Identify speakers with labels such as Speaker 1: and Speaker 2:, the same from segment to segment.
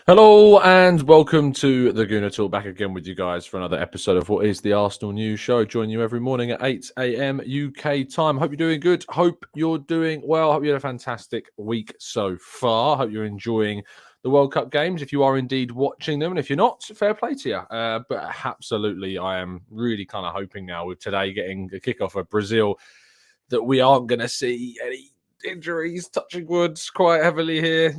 Speaker 1: Hello and welcome to the Gooner Talk, back again with you guys for another episode of what is the Arsenal News Show. Join you every morning at 8 a.m. UK time. Hope you're doing good. Hope you're doing well. Hope you had a fantastic week so far. Hope you're enjoying the World Cup games if you are indeed watching them. And if you're not, fair play to you. But absolutely, I am really kind of hoping now with today getting a kickoff of Brazil that we aren't going to see any injuries, touching woods quite heavily here,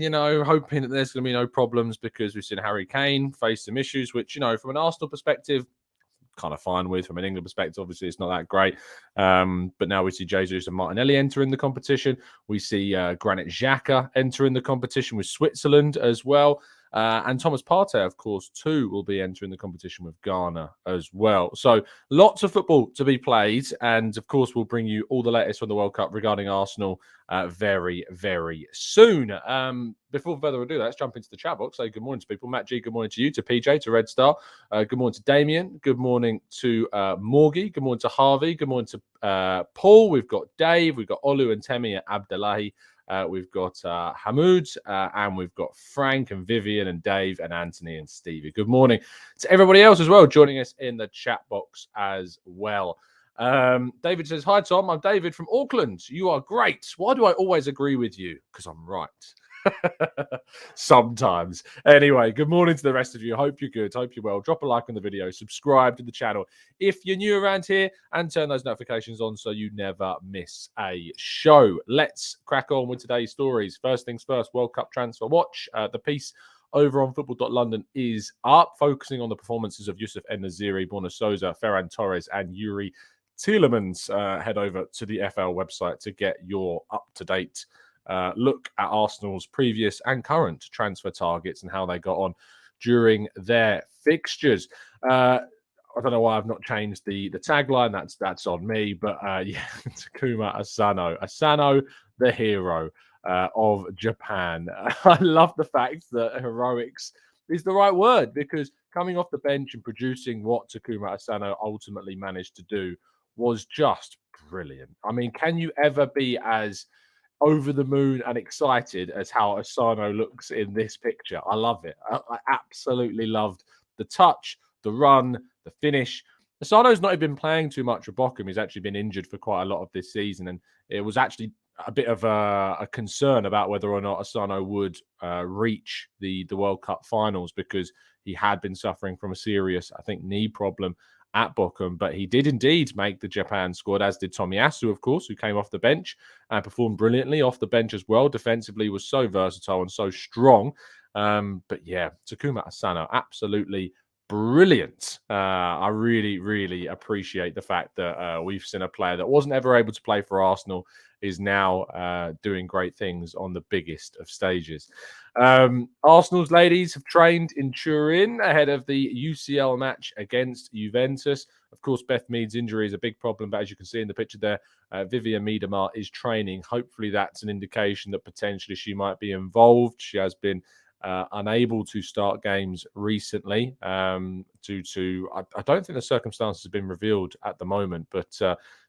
Speaker 1: hoping that there's going to be no problems because we've seen Harry Kane face some issues, which, from an Arsenal perspective, kind of fine with. From an England perspective, obviously, it's not that great. But now we see Jesus and Martinelli entering the competition. We see Granit Xhaka entering the competition with Switzerland as well. And Thomas Partey, of course, too, will be entering the competition with Ghana as well. So lots of football to be played. And, of course, we'll bring you all the latest from the World Cup regarding Arsenal very, very soon. Before further ado, let's jump into the chat box. Say good morning to people. Matt G, good morning to you, to PJ, to Red Star. Good morning to Damien. Good morning to Morgie. Good morning to Harvey. Good morning to Paul. We've got Dave. We've got Olu and Temi and Abdullahi. We've got Hamoud, and we've got Frank and Vivian and Dave and Anthony and Stevie. Good morning to everybody else as well joining us in the chat box as well. David says, hi, Tom. I'm David from Auckland. You are great. Why do I always agree with you? Because I'm right. Sometimes. Anyway, good morning to the rest of you. Hope you're good. Hope you're well. Drop a like on the video. Subscribe to the channel if you're new around here, and turn those notifications on so you never miss a show. Let's crack on with today's stories. First things first, World Cup transfer watch. The piece over on football.london is up, focusing on the performances of Youssef En-Nesyri, Borna Souza, Ferran Torres, and Yuri Tielemans. Head over to the FL website to get your up-to-date look at Arsenal's previous and current transfer targets and how they got on during their fixtures. I don't know why I've not changed the tagline. That's on me. But Takuma Asano, the hero of Japan. I love the fact that heroics is the right word, because coming off the bench and producing what Takuma Asano ultimately managed to do was just brilliant. I mean, can you ever be as over the moon and excited as how Asano looks in this picture? I love it. I absolutely loved the touch, the run, the finish. Asano's not even playing too much with Bochum. He's actually been injured for quite a lot of this season, and it was actually a bit of a concern about whether or not Asano would reach the World Cup finals, because he had been suffering from a serious, I think, knee problem at Bochum, but he did indeed make the Japan squad, as did Tomiyasu, of course, who came off the bench and performed brilliantly off the bench as well. Defensively was so versatile and so strong. But yeah, Takuma Asano, absolutely brilliant. I really, really appreciate the fact that we've seen a player that wasn't ever able to play for Arsenal is now doing great things on the biggest of stages. Arsenal's ladies have trained in Turin ahead of the UCL match against Juventus. Of course, Beth Mead's injury is a big problem, but as you can see in the picture there, Vivian Miedema is training. Hopefully that's an indication that potentially she might be involved. She has been unable to start games recently due to, I don't think the circumstances have been revealed at the moment, but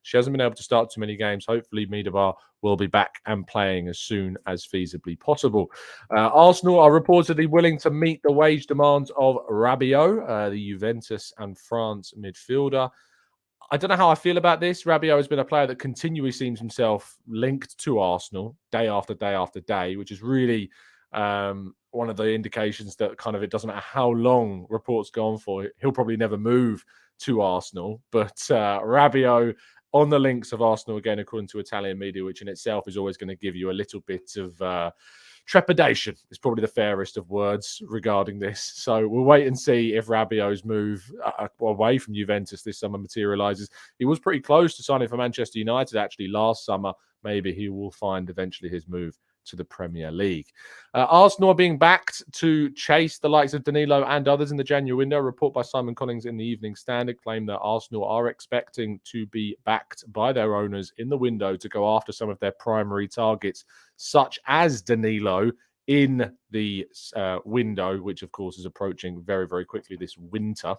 Speaker 1: she hasn't been able to start too many games. Hopefully Miedema will be back and playing as soon as feasibly possible. Arsenal are reportedly willing to meet the wage demands of Rabiot, the Juventus and France midfielder. I don't know how I feel about this. Rabiot has been a player that continually seems himself linked to Arsenal day after day after day, which is really one of the indications that kind of it doesn't matter how long reports go on for, he'll probably never move to Arsenal. But Rabiot on the links of Arsenal again, according to Italian media, which in itself is always going to give you a little bit of trepidation, is probably the fairest of words regarding this. So we'll wait and see if Rabiot's move away from Juventus this summer materialises. He was pretty close to signing for Manchester United actually last summer. Maybe he will find eventually his move to the Premier League. Arsenal are being backed to chase the likes of Danilo and others in the January window. A report by Simon Collins in the Evening Standard claimed that Arsenal are expecting to be backed by their owners in the window to go after some of their primary targets, such as Danilo, in the window, which of course is approaching very, very quickly this winter.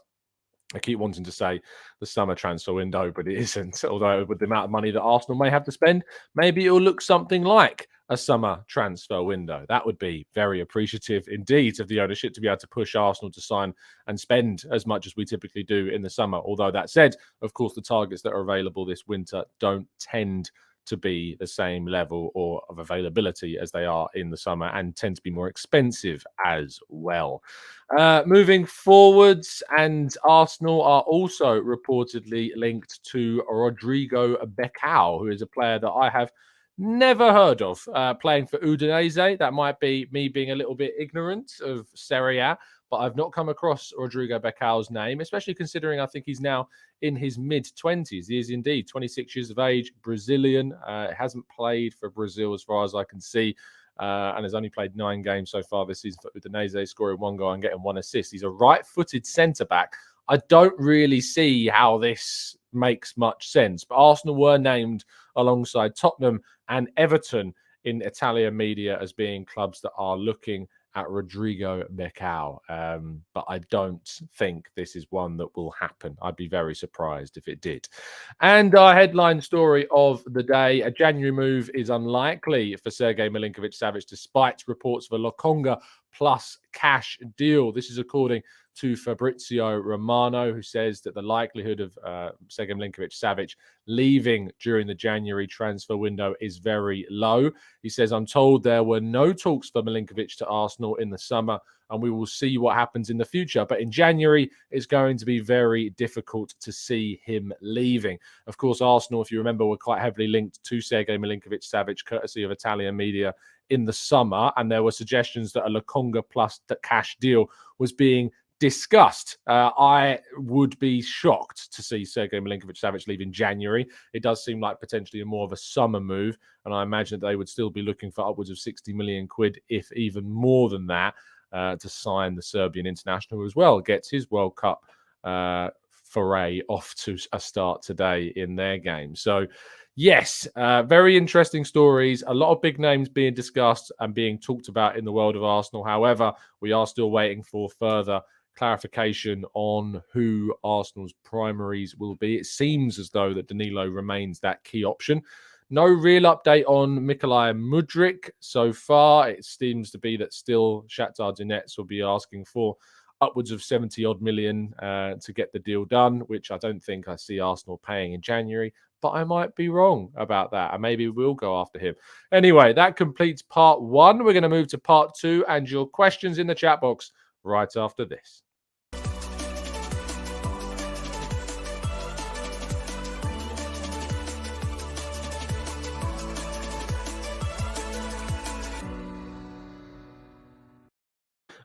Speaker 1: I keep wanting to say the summer transfer window, but it isn't. Although with the amount of money that Arsenal may have to spend, maybe it'll look something like a summer transfer window. That would be very appreciative indeed of the ownership to be able to push Arsenal to sign and spend as much as we typically do in the summer. Although that said, of course, the targets that are available this winter don't tend to be the same level or of availability as they are in the summer, and tend to be more expensive as well. Moving forwards, and Arsenal are also reportedly linked to Rodrigo Becao, who is a player that I have never heard of, playing for Udinese. That might be me being a little bit ignorant of Serie A, but I've not come across Rodrigo Becao's name, especially considering I think he's now in his mid-20s. He is indeed 26 years of age, Brazilian, hasn't played for Brazil as far as I can see, and has only played 9 games so far this season for Udinese, scoring 1 goal and getting 1 assist. He's a right-footed centre-back. I don't really see how this makes much sense, but Arsenal were named alongside Tottenham and Everton in Italian media as being clubs that are looking at Rodrigo Becao. But I don't think this is one that will happen. I'd be very surprised if it did. And our headline story of the day, a January move is unlikely for Sergej Milinkovic-Savic, despite reports of a Lokonga plus cash deal. This is according to Fabrizio Romano, who says that the likelihood of Sergej Milinkovic-Savic leaving during the January transfer window is very low. He says, I'm told there were no talks for Milinkovic to Arsenal in the summer, and we will see what happens in the future. But in January, it's going to be very difficult to see him leaving. Of course, Arsenal, if you remember, were quite heavily linked to Sergej Milinkovic-Savic, courtesy of Italian media in the summer, and there were suggestions that a Lokonga plus cash deal was being discussed. I would be shocked to see Sergej Milinkovic-Savic leave in January. It does seem like potentially more of a summer move, and I imagine that they would still be looking for upwards of 60 million quid, if even more than that, to sign the Serbian international, as well gets his World Cup foray off to a start today in their game. So yes, very interesting stories. A lot of big names being discussed and being talked about in the world of Arsenal. However, we are still waiting for further clarification on who Arsenal's primaries will be. It seems as though that Danilo remains that key option. No real update on Mykhailo Mudryk so far. It seems to be that still Shakhtar Donetsk will be asking for upwards of 70-odd million to get the deal done, which I don't think I see Arsenal paying in January, but I might be wrong about that, and maybe we'll go after him. Anyway, that completes part 1. We're going to move to part 2 and your questions in the chat box right after this.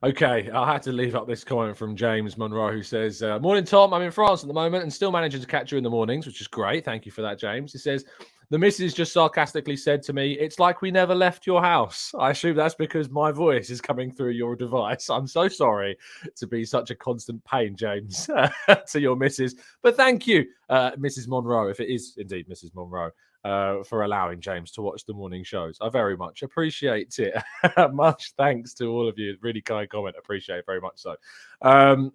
Speaker 1: Okay, I had to leave up this comment from James Monroe, who says, morning, Tom. I'm in France at the moment and still managing to catch you in the mornings, which is great. Thank you for that, James. He says, the missus just sarcastically said to me, it's like we never left your house. I assume that's because my voice is coming through your device. I'm so sorry to be such a constant pain, James, to your missus. But thank you, Mrs. Monroe, if it is indeed Mrs. Monroe, for allowing James to watch the morning shows. I very much appreciate it. Much thanks to all of you. Really kind comment. Appreciate it very much so.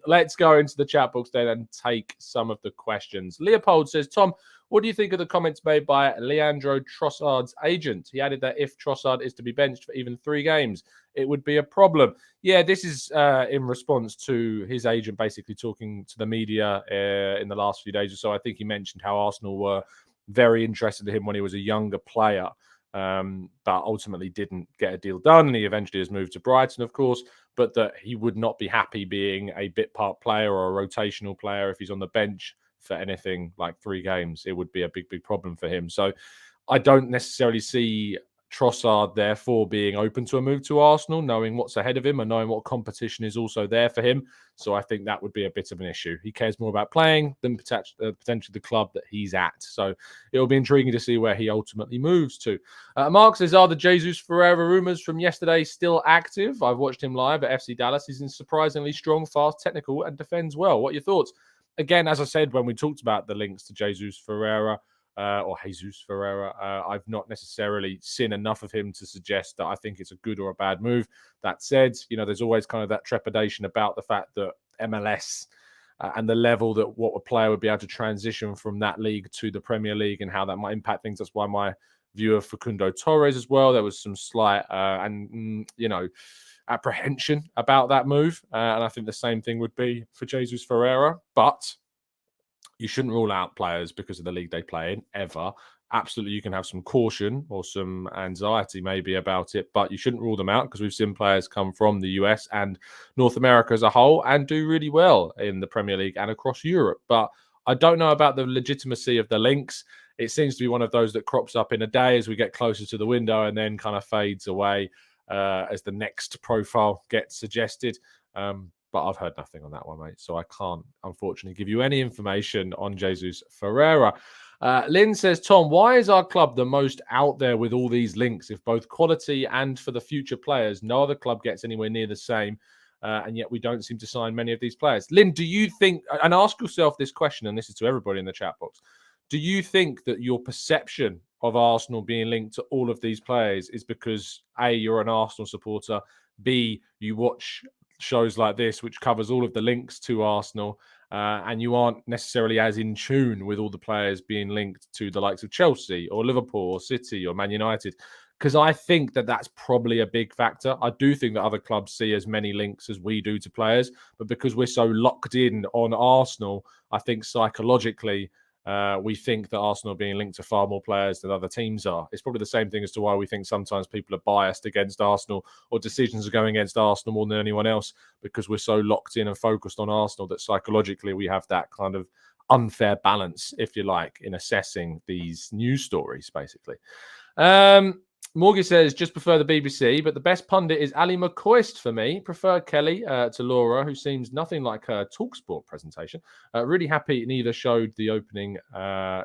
Speaker 1: Let's go into the chat box then and take some of the questions. Leopold says, Tom, what do you think of the comments made by Leandro Trossard's agent? He added that if Trossard is to be benched for even 3 games, it would be a problem. Yeah, this is in response to his agent basically talking to the media in the last few days or so. I think he mentioned how Arsenal were very interested in him when he was a younger player, but ultimately didn't get a deal done. And he eventually has moved to Brighton, of course, but that he would not be happy being a bit part player or a rotational player if he's on the bench for anything like 3 games. It would be a big, big problem for him. So I don't necessarily see Trossard, therefore, being open to a move to Arsenal, knowing what's ahead of him and knowing what competition is also there for him. So I think that would be a bit of an issue. He cares more about playing than potentially the club that he's at. So it'll be intriguing to see where he ultimately moves to. Mark says, are the Jesus Ferreira rumours from yesterday still active? I've watched him live at FC Dallas. He's surprisingly strong, fast, technical, and defends well. What are your thoughts? Again, as I said, when we talked about the links to Jesus Ferreira, I've not necessarily seen enough of him to suggest that I think it's a good or a bad move. That said, there's always kind of that trepidation about the fact that MLS and the level that what a player would be able to transition from that league to the Premier League and how that might impact things. That's why my view of Facundo Torres as well, there was some slight apprehension about that move. And I think the same thing would be for Jesus Ferreira. But you shouldn't rule out players because of the league they play in, ever. Absolutely, you can have some caution or some anxiety maybe about it, but you shouldn't rule them out because we've seen players come from the US and North America as a whole and do really well in the Premier League and across Europe. But I don't know about the legitimacy of the links. It seems to be one of those that crops up in a day as we get closer to the window and then kind of fades away as the next profile gets suggested. But I've heard nothing on that one, mate. So I can't, unfortunately, give you any information on Jesus Ferreira. Lynn says, Tom, why is our club the most out there with all these links? If both quality and for the future players, no other club gets anywhere near the same. And yet we don't seem to sign many of these players. Lynn, do you think, and ask yourself this question, and this is to everybody in the chat box, do you think that your perception of Arsenal being linked to all of these players is because A, you're an Arsenal supporter, B, you watch shows like this, which covers all of the links to Arsenal, and you aren't necessarily as in tune with all the players being linked to the likes of Chelsea or Liverpool or City or Man United? Because I think that that's probably a big factor. I do think that other clubs see as many links as we do to players, but because we're so locked in on Arsenal, I think psychologically, we think that Arsenal are being linked to far more players than other teams are. It's probably the same thing as to why we think sometimes people are biased against Arsenal or decisions are going against Arsenal more than anyone else, because we're so locked in and focused on Arsenal that psychologically we have that kind of unfair balance, if you like, in assessing these news stories, basically. Morgie says, just prefer the BBC, but the best pundit is Ali McCoist for me. Prefer Kelly to Laura, who seems nothing like her TalkSport presentation. Really happy neither showed the opening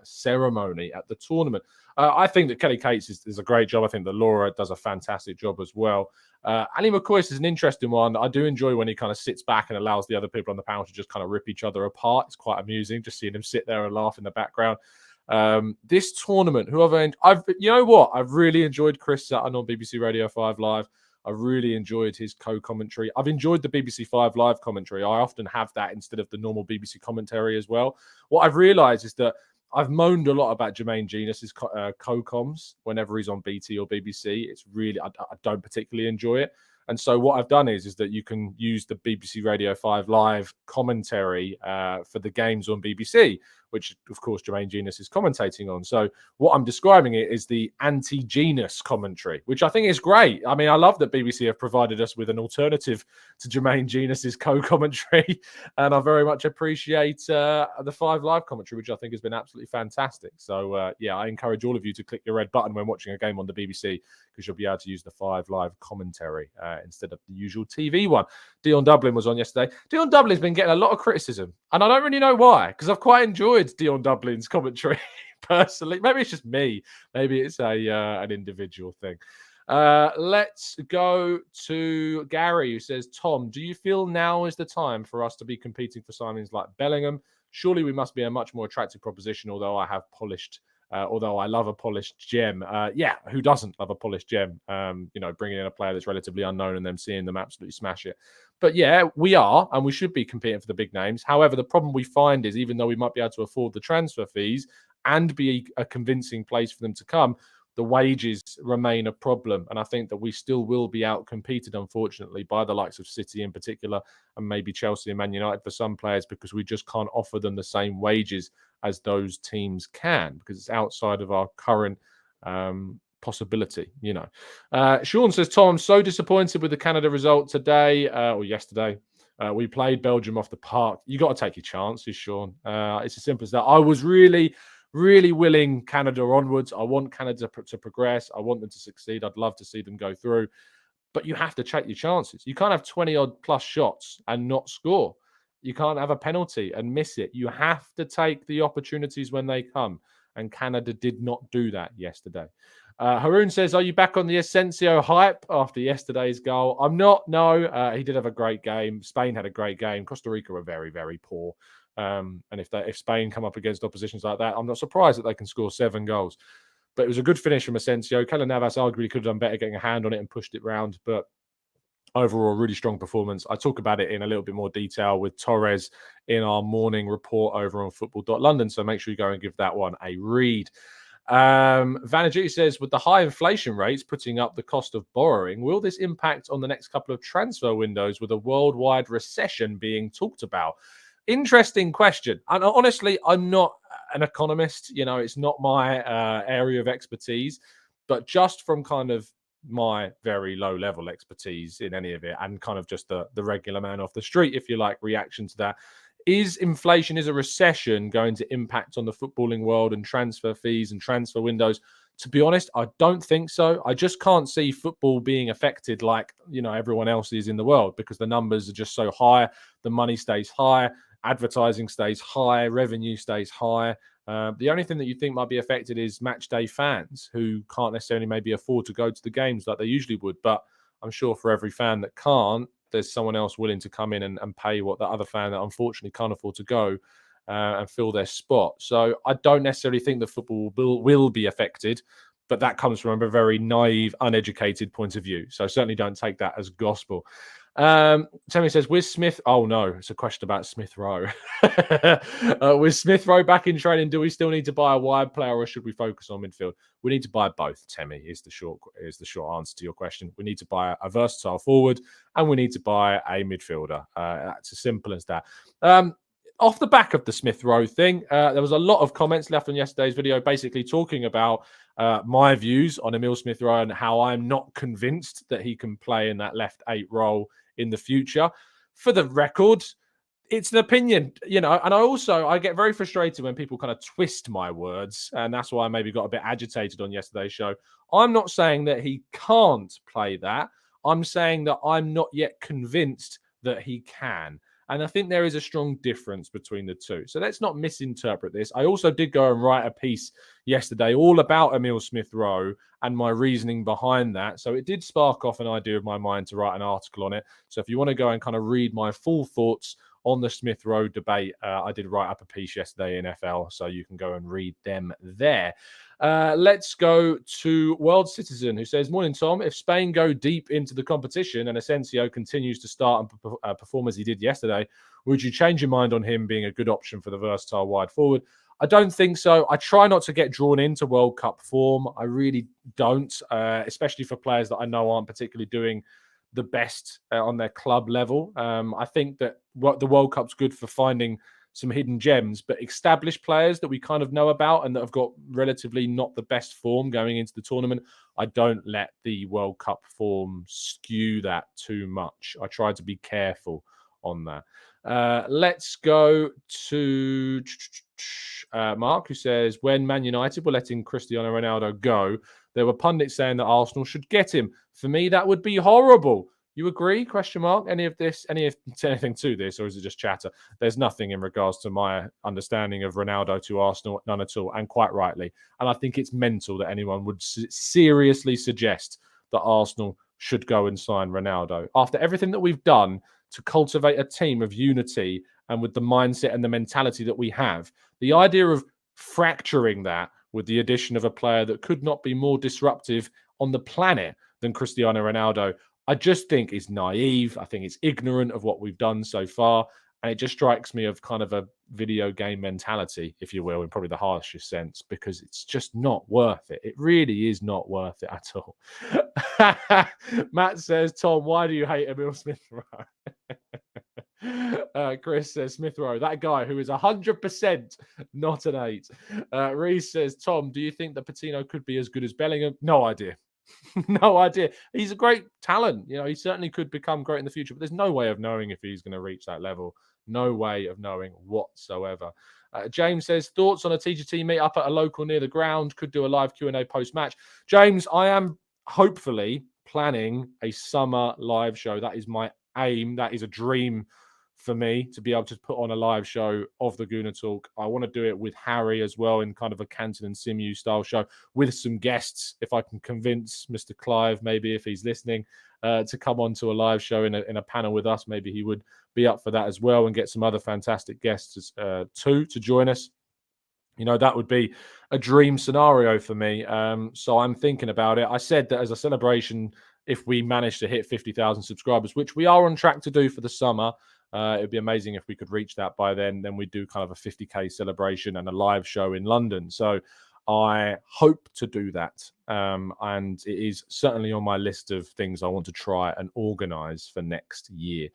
Speaker 1: ceremony at the tournament. I think that Kelly Cates is a great job. I think that Laura does a fantastic job as well. Ali McCoist is an interesting one. I do enjoy when he kind of sits back and allows the other people on the panel to just kind of rip each other apart. It's quite amusing just seeing him sit there and laugh in the background. This tournament, I've really enjoyed Chris Sutton on BBC Radio 5 Live. I really enjoyed his co-commentary. I've enjoyed the BBC 5 Live commentary. I often have that instead of the normal BBC commentary as well. What I've realized is that I've moaned a lot about Jermaine Genius's co-coms whenever he's on BT or BBC. It's really, I don't particularly enjoy it. And so what I've done is that you can use the BBC Radio 5 Live commentary for the games on BBC, which, of course, Jermaine Genius is commentating on. So what I'm describing it is the anti-Genius commentary, which I think is great. I mean, I love that BBC have provided us with an alternative to Jermaine Genius's co-commentary, and I very much appreciate the 5 Live commentary, which I think has been absolutely fantastic. So, I encourage all of you to click your red button when watching a game on the BBC, because you'll be able to use the 5 Live commentary instead of the usual TV one. Dion Dublin was on yesterday. Dion Dublin's been getting a lot of criticism, and I don't really know why, because I've quite enjoyed Dion Dublin's commentary personally. Maybe it's just me. Maybe it's an individual thing. Let's go to Gary, who says, Tom, do you feel now is the time for us to be competing for signings like Bellingham? Surely we must be a much more attractive proposition, although I love a polished gem. Who doesn't love a polished gem? Bringing in a player that's relatively unknown and then seeing them absolutely smash it. But yeah, we are, and we should be competing for the big names. However, the problem we find is even though we might be able to afford the transfer fees and be a convincing place for them to come, the wages remain a problem. And I think that we still will be out-competed, unfortunately, by the likes of City in particular, and maybe Chelsea and Man United for some players, because we just can't offer them the same wages as those teams can, because it's outside of our current possibility, Sean says, Tom, I'm so disappointed with the Canada result today or yesterday. We played Belgium off the park. You got to take your chances, Sean. It's as simple as that. I was really willing Canada onwards. I want Canada to progress. I want them to succeed. I'd love to see them go through. But you have to take your chances. You can't have 20-odd plus shots and not score. You can't have a penalty and miss it. You have to take the opportunities when they come. And Canada did not do that yesterday. Haroon says, are you back on the Asensio hype after yesterday's goal? I'm not, no. He did have a great game. Spain had a great game. Costa Rica were very, very poor. And if Spain come up against oppositions like that, I'm not surprised that they can score 7 goals. But it was a good finish from Asensio. Keylor Navas arguably could have done better getting a hand on it and pushed it round. But overall, really strong performance. I talk about it in a little bit more detail with Torres in our morning report over on football.london. So make sure you go and give that one a read. Vanajiti says, with the high inflation rates putting up the cost of borrowing, will this impact on the next couple of transfer windows with a worldwide recession being talked about? Interesting question. And honestly, I'm not an economist. You know, it's not my area of expertise, but just from kind of my very low level expertise in any of it and kind of just the regular man off the street, if you like, reaction to that. Is inflation, is a recession going to impact on the footballing world and transfer fees and transfer windows? To be honest, I don't think so. I just can't see football being affected like, you know, everyone else is in the world, because the numbers are just so high. The money stays high. Advertising stays high. Revenue stays high. The only thing that you think might be affected is match day fans who can't necessarily maybe afford to go to the games like they usually would. But I'm sure for every fan that can't, there's someone else willing to come in and pay what the other fan that unfortunately can't afford to go and fill their spot. So I don't necessarily think that football will be affected, but that comes from a very naive, uneducated point of view. So certainly don't take that as gospel. Tammy says, with Smith, oh no, it's a question about Smith Rowe. With Smith Rowe back in training, do we still need to buy a wide player or should we focus on midfield? We need to buy both, Tammy, is the short answer to your question. We need to buy a versatile forward and we need to buy a midfielder. That's as simple as that. Off the back of the Smith Rowe thing, there was a lot of comments left on yesterday's video basically talking about my views on Emil Smith Rowe and how I'm not convinced that he can play in that left 8 role in the future. For the record, it's an opinion, you know, and I get very frustrated when people kind of twist my words, and that's why I maybe got a bit agitated on yesterday's show. I'm not saying that he can't play that. I'm saying that I'm not yet convinced that he can. And I think there is a strong difference between the two. So let's not misinterpret this. I also did go and write a piece yesterday all about Emil Smith Rowe and my reasoning behind that. So it did spark off an idea of my mind to write an article on it. So if you want to go and kind of read my full thoughts on the Smith Rowe debate, I did write up a piece yesterday in FL, so you can go and read them there. Let's go to World Citizen, who says, morning, Tom. If Spain go deep into the competition and Asensio continues to start and perform as he did yesterday, would you change your mind on him being a good option for the versatile wide forward? I don't think so. I try not to get drawn into World Cup form. I really don't, especially for players that I know aren't particularly doing the best on their club level. I think that the World Cup's good for finding some hidden gems, but established players that we kind of know about and that have got relatively not the best form going into the tournament, I don't let the World Cup form skew that too much. I try to be careful on that. Let's go to Mark, who says, when Man United were letting Cristiano Ronaldo go, there were pundits saying that Arsenal should get him. For me, that would be horrible. You agree? Question mark. Anything to this, or is it just chatter? There's nothing in regards to my understanding of Ronaldo to Arsenal, none at all, and quite rightly. And I think it's mental that anyone would seriously suggest that Arsenal should go and sign Ronaldo. After everything that we've done to cultivate a team of unity and with the mindset and the mentality that we have, the idea of fracturing that with the addition of a player that could not be more disruptive on the planet than Cristiano Ronaldo, I just think is naive. I think it's ignorant of what we've done so far. And it just strikes me of kind of a video game mentality, if you will, in probably the harshest sense, because it's just not worth it. It really is not worth it at all. Matt says, Tom, why do you hate Emil Smith Rowe? Chris says, Smith Rowe, that guy who is 100% not an 8. Reese says, Tom, do you think that Patino could be as good as Bellingham? No idea. No idea. He's a great talent. You know, he certainly could become great in the future, but there's no way of knowing if he's going to reach that level. No way of knowing whatsoever. James says, thoughts on a TGT meet up at a local near the ground? Could do a live Q&A post-match. James, I am hopefully planning a summer live show. That is my aim. That is a dream for me to be able to put on a live show of the Gooner Talk. I want to do it with Harry as well in kind of a Canton and Simu style show with some guests. If I can convince Mr. Clive, maybe if he's listening, to come on to a live show in a panel with us, maybe he would be up for that as well, and get some other fantastic guests too to join us. You know, that would be a dream scenario for me. So I'm thinking about it. I said that as a celebration if we manage to hit 50,000 subscribers, which we are on track to do for the summer. It would be amazing if we could reach that by then. Then we do kind of a 50K celebration and a live show in London. So I hope to do that. And it is certainly on my list of things I want to try and organize for next year.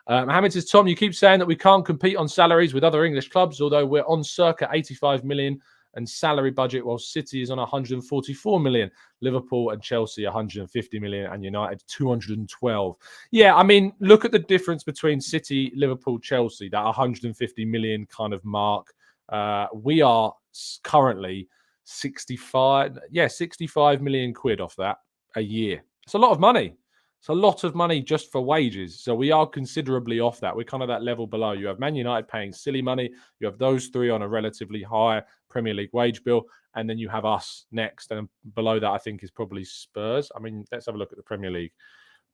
Speaker 1: Mohammed says, Tom, you keep saying that we can't compete on salaries with other English clubs, although we're on circa 85 million and salary budget, while City is on 144 million, Liverpool and Chelsea 150 million, and United 212. Yeah, I mean, look at the difference between City, Liverpool, Chelsea, that 150 million kind of mark. We are currently 65 million quid off that a year. It's a lot of money. It's a lot of money just for wages. So we are considerably off that. We're kind of that level below. You have Man United paying silly money. You have those three on a relatively high Premier League wage bill. And then you have us next. And below that, I think, is probably Spurs. I mean, let's have a look at the Premier League.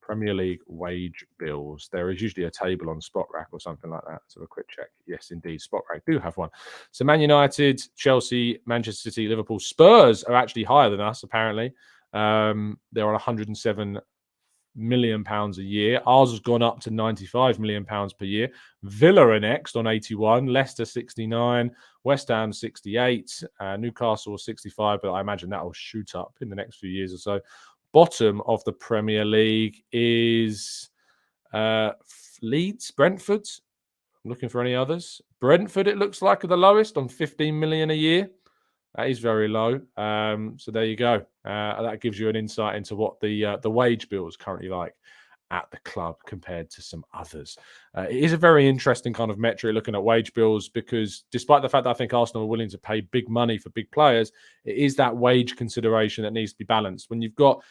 Speaker 1: Premier League wage bills. There is usually a table on SpotRack or something like that. So a quick check. Yes, indeed, SpotRack do have one. So Man United, Chelsea, Manchester City, Liverpool, Spurs are actually higher than us, apparently. They're on 107 million pounds a year. Ours has gone up to 95 million pounds per year. Villa are next on 81, Leicester 69, West Ham 68, Newcastle 65, but I imagine that will shoot up in the next few years or so. Bottom of the Premier League is Leeds, Brentford. I'm looking for any others. Brentford, it looks like, are the lowest on 15 million a year. That is very low. So there you go. That gives you an insight into what the wage bill is currently like at the club compared to some others. It is a very interesting kind of metric looking at wage bills, because despite the fact that I think Arsenal are willing to pay big money for big players, it is that wage consideration that needs to be balanced. When you've got,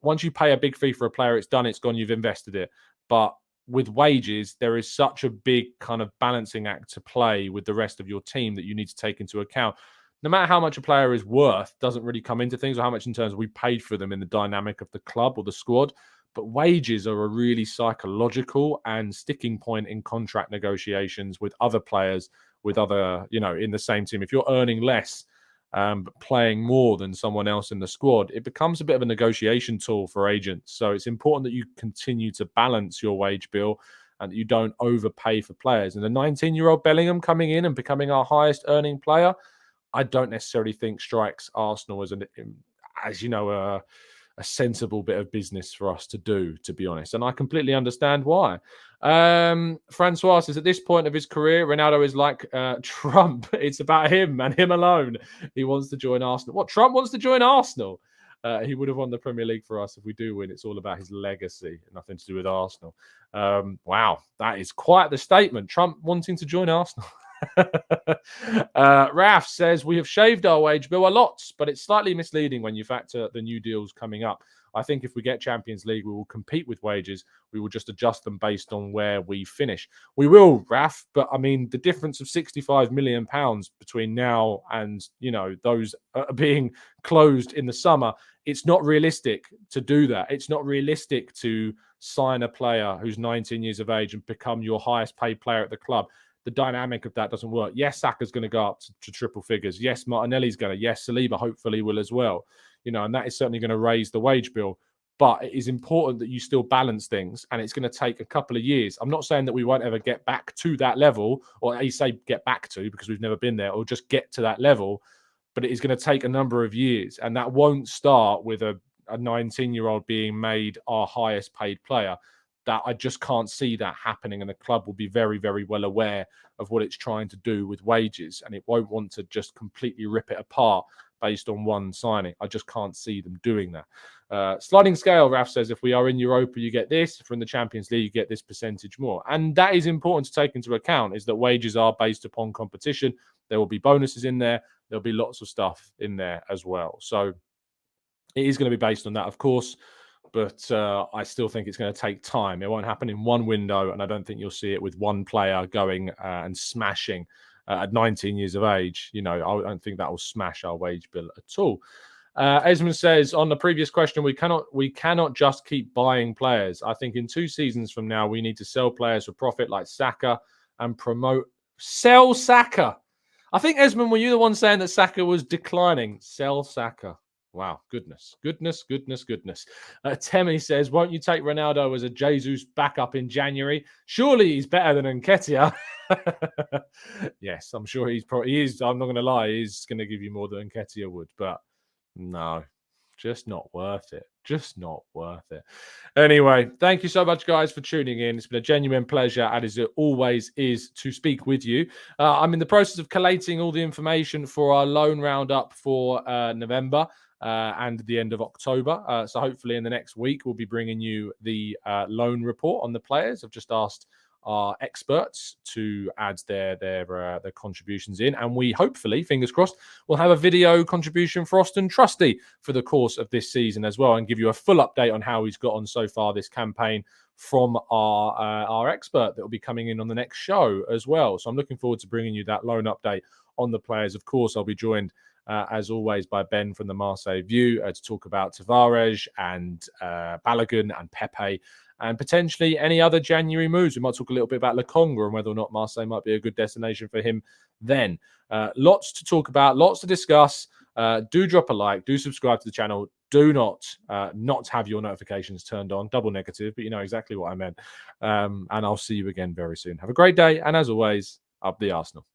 Speaker 1: once you pay a big fee for a player, it's done, it's gone, you've invested it. But with wages, there is such a big kind of balancing act to play with the rest of your team that you need to take into account. No matter how much a player is worth, doesn't really come into things, or how much in terms of we paid for them in the dynamic of the club or the squad. But wages are a really psychological and sticking point in contract negotiations with other players, with other, in the same team. If you're earning less, but playing more than someone else in the squad, it becomes a bit of a negotiation tool for agents. So it's important that you continue to balance your wage bill and that you don't overpay for players. And the 19-year-old Bellingham coming in and becoming our highest earning player, I don't necessarily think strikes Arsenal as a sensible bit of business for us to do, to be honest. And I completely understand why. Francois says, at this point of his career, Ronaldo is like Trump. It's about him and him alone. He wants to join Arsenal. What, Trump wants to join Arsenal? He would have won the Premier League for us if we do win. It's all about his legacy, nothing to do with Arsenal. Wow, that is quite the statement. Trump wanting to join Arsenal. Raf says, we have shaved our wage bill a lot, but it's slightly misleading when you factor the new deals coming up. I think if we get Champions League, we will compete with wages. We will just adjust them based on where we finish. We will, Raf, but I mean, the difference of 65 million pounds between now and, those being closed in the summer, it's not realistic to do that. It's not realistic to sign a player who's 19 years of age and become your highest paid player at the club. The dynamic of that doesn't work. Yes, Saka's going to go up to triple figures. Yes, Martinelli's going to. Yes, Saliba hopefully will as well. And that is certainly going to raise the wage bill. But it is important that you still balance things, and it's going to take a couple of years. I'm not saying that we won't ever get back to that level, or you say get back to because we've never been there, or just get to that level. But it is going to take a number of years, and that won't start with a 19-year-old being made our highest paid player. That I just can't see that happening, and the club will be very, very well aware of what it's trying to do with wages, and it won't want to just completely rip it apart based on one signing. I just can't see them doing that. Sliding scale, Raf says, if we are in Europa, you get this. If we're in the Champions League, you get this percentage more. And that is important to take into account, is that wages are based upon competition. There will be bonuses in there. There'll be lots of stuff in there as well. So it is going to be based on that, of course. But I still think it's going to take time. It won't happen in one window, and I don't think you'll see it with one player going and smashing at 19 years of age. I don't think that will smash our wage bill at all. Esmond says, on the previous question, we cannot just keep buying players. I think in 2 seasons from now, we need to sell players for profit like Saka and sell Saka. I think, Esmond, were you the one saying that Saka was declining? Sell Saka. Wow, goodness. Temi says, won't you take Ronaldo as a Jesus backup in January? Surely he's better than Nketiah. Yes, I'm sure he is. I'm not going to lie, he's going to give you more than Nketiah would, but no, just not worth it. Just not worth it. Anyway, thank you so much, guys, for tuning in. It's been a genuine pleasure, as it always is, to speak with you. I'm in the process of collating all the information for our loan roundup for November and the end of October. So hopefully in the next week, we'll be bringing you the loan report on the players. I've just asked our experts to add their contributions in, and we hopefully, fingers crossed, will have a video contribution for Austin Trusty for the course of this season as well, and give you a full update on how he's got on so far this campaign from our expert that will be coming in on the next show as well. So I'm looking forward to bringing you that loan update on the players. Of course, I'll be joined as always by Ben from the Marseille View to talk about Tavares and Balogun and Pepe, and potentially any other January moves. We might talk a little bit about Lokonga and whether or not Marseille might be a good destination for him then. Lots to talk about, lots to discuss. Do drop a like, do subscribe to the channel. Do not have your notifications turned on, double negative, but you know exactly what I meant. And I'll see you again very soon. Have a great day. And as always, up the Arsenal.